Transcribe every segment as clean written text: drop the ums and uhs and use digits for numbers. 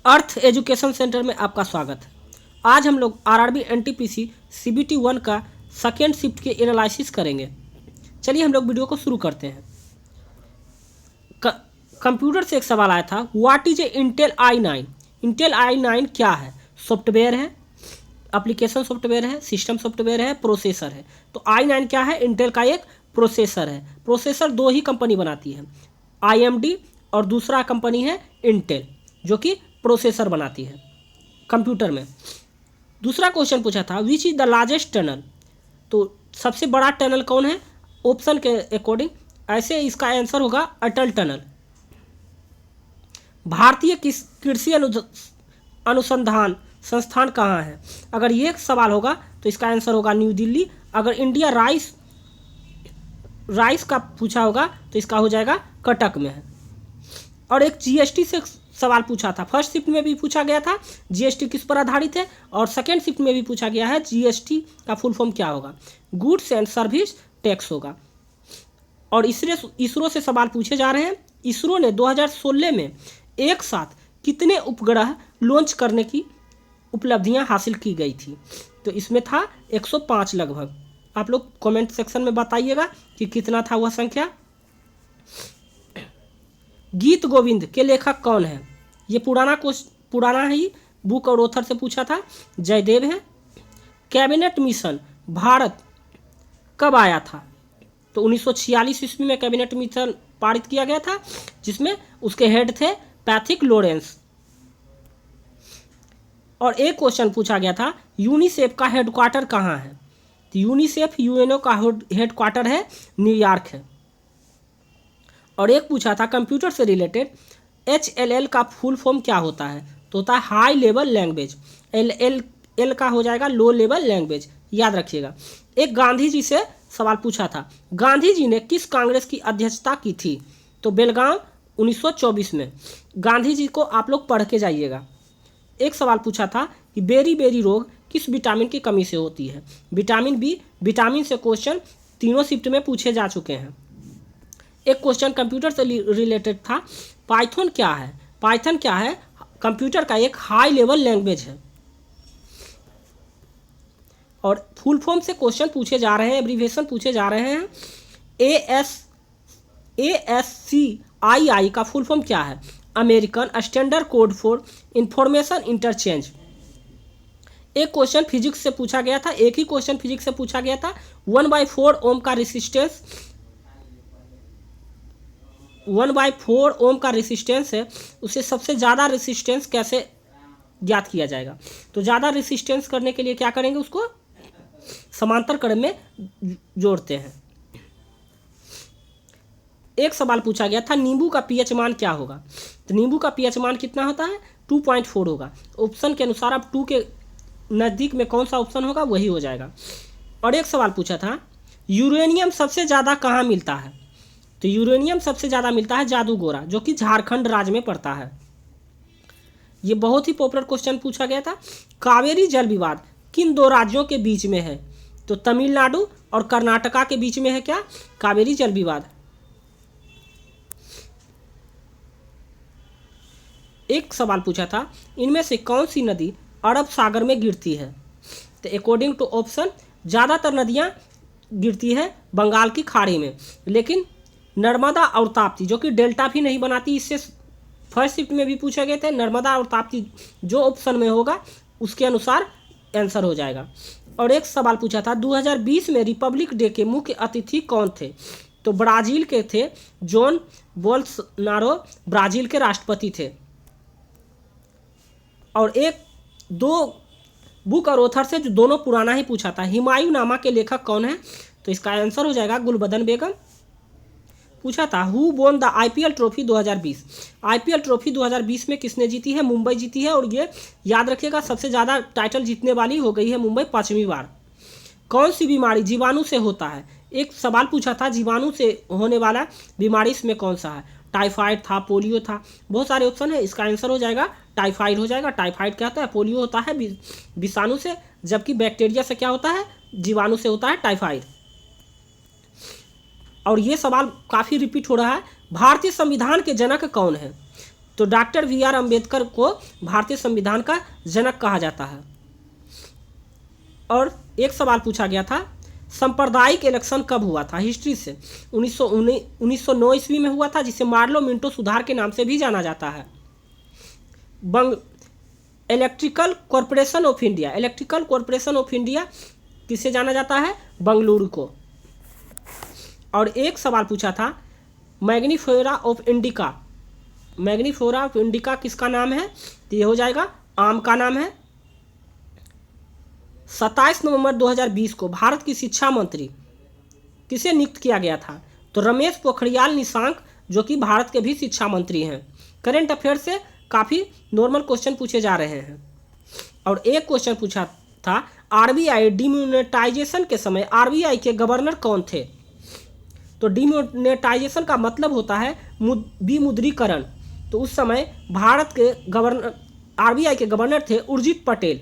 अर्थ education centre में आपका स्वागत है। आज हम लोग आरआरबी एनटीपीसी सीबीटी 1 का सेकेंड शिफ्ट के एनालिसिस करेंगे। चलिए हम लोग वीडियो को शुरू करते हैं। कंप्यूटर से एक सवाल आया था, what is a Intel i9। Intel i9 क्या है? सॉफ्टवेयर है, एप्लीकेशन सॉफ्टवेयर है, सिस्टम सॉफ्टवेयर है, प्रोसेसर है। तो i9 क्या है? इंटेल का एक प्रोसेसर है। प्रोसेसर दो ही कंपनी बनाती है, AMD और दूसरा कंपनी है इंटेल, जो कि प्रोसेसर बनाती है कंप्यूटर में। दूसरा क्वेश्चन पूछा था, which is the largest tunnel. तो सबसे बड़ा टनल कौन है? ऑप्शन के अकॉर्डिंग ऐसे इसका आंसर होगा अटल टनल। भारतीय कृषि अनुसंधान संस्थान कहाँ है? अगर ये सवाल होगा तो इसका आंसर होगा न्यू दिल्ली। अगर इंडिया राइस का पूछा होगा तो इसका हो जाएगा कटक में है। और एक जीएसटी से सवाल पूछा था, फर्स्ट शिफ्ट में भी पूछा गया था जीएसटी किस पर आधारित है, और सेकेंड शिफ्ट में भी पूछा गया है जीएसटी का फुल फॉर्म क्या होगा? गुड्स एंड सर्विस टैक्स होगा। और इसरो से सवाल पूछे जा रहे हैं। इसरो ने 2016 में एक साथ कितने उपग्रह लॉन्च करने की उपलब्धियां हासिल की गई थी? तो इसमें था 105 लगभग। आप लोग कमेंट सेक्शन में बताइएगा कि कितना था वह संख्या। गीत गोविंद के लेखक कौन है? ये पुराना ही बुक और ऑथर से पूछा था, जयदेव है। कैबिनेट मिशन भारत कब आया था? तो 1946 ईस्वी में कैबिनेट मिशन पारित किया गया था, जिसमें उसके हेड थे पैथिक लॉरेंस। और एक क्वेश्चन पूछा गया था, यूनिसेफ का हेडक्वार्टर कहाँ है? तो यूनिसेफ यूएनओ का हेडक्वार्टर है न्यूयॉर्क है। और एक पूछा था कंप्यूटर से रिलेटेड, HLL का फुल फॉर्म क्या होता है? तो होता है हाई लेवल लैंग्वेज। LL का हो जाएगा लो लेवल लैंग्वेज, याद रखिएगा। एक गांधी जी से सवाल पूछा था, गांधी जी ने किस कांग्रेस की अध्यक्षता की थी? तो बेलगांव 1924 में। गांधी जी को आप लोग पढ़ के जाइएगा। एक सवाल पूछा था कि बेरी रोग किस विटामिन की कमी से होती है? Vitamin B. विटामिन से क्वेश्चन तीनों शिफ्ट में पूछे जा चुके हैं। एक क्वेश्चन कंप्यूटर से रिलेटेड था, पाइथन क्या है? पाइथन क्या है? कंप्यूटर का एक हाई लेवल लैंग्वेज है। और फुल फॉर्म से क्वेश्चन पूछे जा रहे हैं, एब्रीविएशन पूछे जा रहे हैं। ASCII का फुल फॉर्म क्या है? American standard code for information interchange. एक क्वेश्चन फिजिक्स से पूछा गया था, एक ही क्वेश्चन फिजिक्स से पूछा गया था, 1/4 ओम का रेसिस्टेंस 1/4 ओम का रेसिस्टेंस है, उसे सबसे ज़्यादा रेसिस्टेंस कैसे ज्ञात किया जाएगा? तो ज़्यादा रेसिस्टेंस करने के लिए क्या करेंगे? उसको समांतर क्रम में जोड़ते हैं। एक सवाल पूछा गया था, नींबू का पीएच मान क्या होगा? तो नींबू का पीएच मान कितना होता है? 2.4 होगा। ऑप्शन के अनुसार आप 2 के नज़दीक में कौन सा ऑप्शन होगा वही हो जाएगा। और एक सवाल पूछा था, यूरेनियम सबसे ज़्यादा कहाँ मिलता है? तो यूरेनियम सबसे ज़्यादा मिलता है जादूगोरा, जो कि झारखंड राज्य में पड़ता है। ये बहुत ही पॉपुलर क्वेश्चन पूछा गया था। कावेरी जल विवाद किन दो राज्यों के बीच में है? तो तमिलनाडु और कर्नाटका के बीच में है क्या कावेरी जल विवाद? एक सवाल पूछा था, इनमें से कौन सी नदी अरब सागर में गिरती है? तो अकॉर्डिंग टू ऑप्शन ज़्यादातर नदियाँ गिरती है बंगाल की खाड़ी में, लेकिन नर्मदा और ताप्ती, जो कि डेल्टा भी नहीं बनाती, इससे फर्स्ट शिफ्ट में भी पूछे गए थे। नर्मदा और ताप्ती जो ऑप्शन में होगा उसके अनुसार आंसर हो जाएगा। और एक सवाल पूछा था, 2020 में रिपब्लिक डे के मुख्य अतिथि कौन थे? तो ब्राज़ील के थे जॉन बोल्सोनारो, ब्राज़ील के राष्ट्रपति थे। और एक दो बुक और ऑथर से जो दोनों पुराना ही पूछा था, हुमायूं नामा के लेखक कौन है? तो इसका आंसर हो जाएगा गुलबदन बेगम। पूछा था, who won the IPL trophy 2020। IPL trophy 2020 में किसने जीती है? मुंबई जीती है। और ये याद रखिएगा, सबसे ज़्यादा टाइटल जीतने वाली हो गई है मुंबई 5वीं बार। कौन सी बीमारी जीवाणु से होता है? एक सवाल पूछा था, जीवाणु से होने वाला बीमारी इसमें कौन सा है? टाइफाइड था, पोलियो था, बहुत सारे ऑप्शन है। इसका आंसर हो जाएगा टाइफाइड हो जाएगा। टाइफाइड क्या होता है? पोलियो होता है विषाणु से, जबकि बैक्टीरिया से क्या होता है? जीवाणु से होता है टाइफाइड। और ये सवाल काफ़ी रिपीट हो रहा है, भारतीय संविधान के जनक कौन है? तो डॉक्टर BR अम्बेडकर को भारतीय संविधान का जनक कहा जाता है। और एक सवाल पूछा गया था, सांप्रदायिक इलेक्शन कब हुआ था हिस्ट्री से? 1909 ईस्वी में हुआ था, जिसे मार्लो मिंटो सुधार के नाम से भी जाना जाता है। Electrical corporation of India, electrical corporation of India किससे जाना जाता है? बंगलुरु को। और एक सवाल पूछा था, Mangifera of indica, Mangifera of indica किसका नाम है? तो ये हो जाएगा आम का नाम है। 27 नवंबर 2020 को भारत की शिक्षा मंत्री किसे नियुक्त किया गया था? तो रमेश पोखरियाल निशंक, जो कि भारत के भी शिक्षा मंत्री हैं। करंट अफेयर से काफ़ी नॉर्मल क्वेश्चन पूछे जा रहे हैं। और एक क्वेश्चन पूछा था, RBI डिमोनेटाइजेशन के समय RBI के गवर्नर कौन थे? तो डिमोनेटाइजेशन का मतलब होता है विमुद्रीकरण। तो उस समय भारत के गवर्नर, RBI के गवर्नर थे उर्जित पटेल।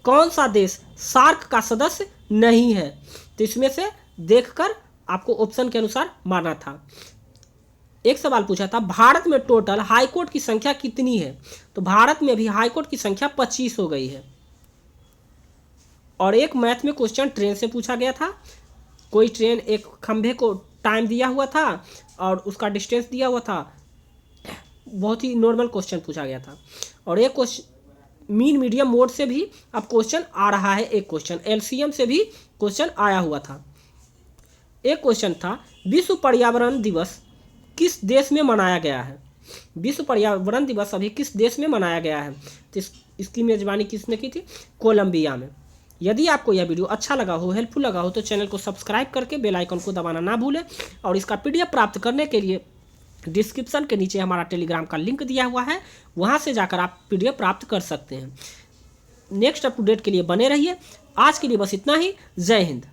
कौन सा देश सार्क का सदस्य नहीं है? तो इसमें से देखकर आपको ऑप्शन के अनुसार मानना था। एक सवाल पूछा था, भारत में टोटल हाईकोर्ट की संख्या कितनी है? तो भारत में अभी हाईकोर्ट की संख्या 25 हो गई है। और एक मैथ में क्वेश्चन ट्रेन से पूछा गया था। कोई ट्रेन एक खंभे को टाइम दिया हुआ था और उसका डिस्टेंस दिया हुआ था। बहुत ही नॉर्मल क्वेश्चन पूछा गया था। और एक क्वेश्चन मीन मीडियम मोड से भी अब क्वेश्चन आ रहा है। एक क्वेश्चन LCM से भी क्वेश्चन आया हुआ था। एक क्वेश्चन था, विश्व पर्यावरण दिवस किस देश में मनाया गया है? विश्व पर्यावरण दिवस अभी किस देश में मनाया गया है? तो इसकी मेजबानी किसने की थी? कोलंबिया में। यदि आपको यह वीडियो अच्छा लगा हो, हेल्पफुल लगा हो, तो चैनल को सब्सक्राइब करके बेल आइकन को दबाना ना भूलें। और इसका PDF प्राप्त करने के लिए डिस्क्रिप्शन के नीचे हमारा टेलीग्राम का लिंक दिया हुआ है, वहाँ से जाकर आप PDF प्राप्त कर सकते हैं। नेक्स्ट अप टू डेट के लिए बने रहिए। आज के लिए बस इतना ही। जय हिंद।